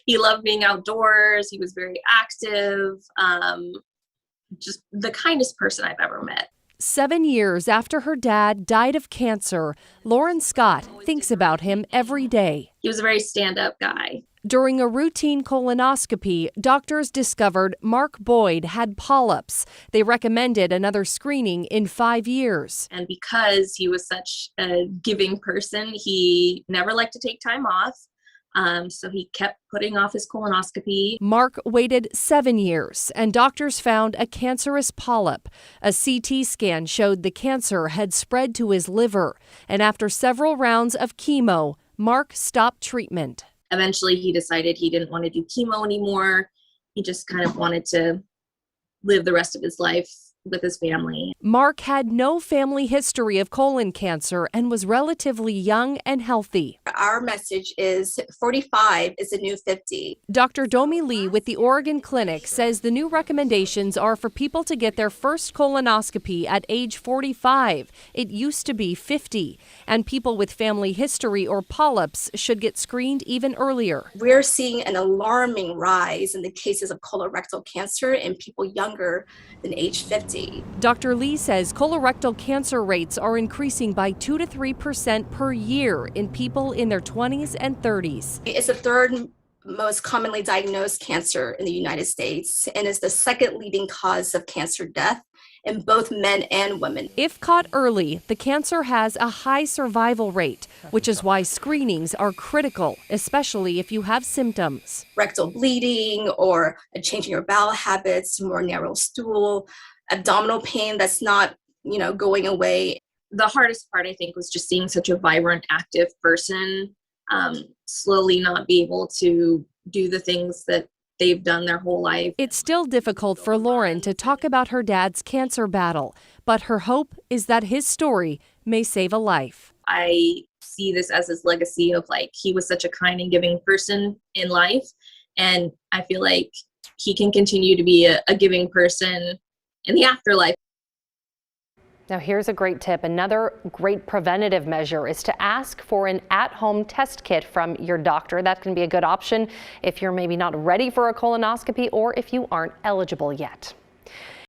He loved being outdoors. He was very active. Just the kindest person I've ever met. 7 years after her dad died of cancer, Lauren Scott thinks about him every day. He was a very stand-up guy. During a routine colonoscopy, doctors discovered Mark Boyd had polyps. They recommended another screening in 5 years. And because he was such a giving person, he never liked to take time off. So he kept putting off his colonoscopy. Mark waited 7 years, and doctors found a cancerous polyp. A CT scan showed the cancer had spread to his liver. And after several rounds of chemo, Mark stopped treatment. Eventually, he decided he didn't want to do chemo anymore. He just kind of wanted to live the rest of his life with his family. Mark had no family history of colon cancer and was relatively young and healthy. Our message is 45 is a new 50. Dr. Domi Lee with the Oregon Clinic says the new recommendations are for people to get their first colonoscopy at age 45. It used to be 50. And people with family history or polyps should get screened even earlier. We're seeing an alarming rise in the cases of colorectal cancer in people younger than age 50. Dr. Lee says colorectal cancer rates are increasing by 2 to 3% per year in people in their 20s and 30s. It's the third most commonly diagnosed cancer in the United States and is the second leading cause of cancer death in both men and women. If caught early, the cancer has a high survival rate, which is why screenings are critical, especially if you have symptoms. Rectal bleeding or a change in your bowel habits, more narrow stool, abdominal pain that's not, going away. The hardest part, I think, was just seeing such a vibrant, active person slowly not be able to do the things that they've done their whole life. It's still difficult for Lauren to talk about her dad's cancer battle, but her hope is that his story may save a life. I see this as his legacy of he was such a kind and giving person in life. And I feel like he can continue to be a giving person in the afterlife. Now here's a great tip. Another great preventative measure is to ask for an at-home test kit from your doctor. That can be a good option if you're maybe not ready for a colonoscopy or if you aren't eligible yet.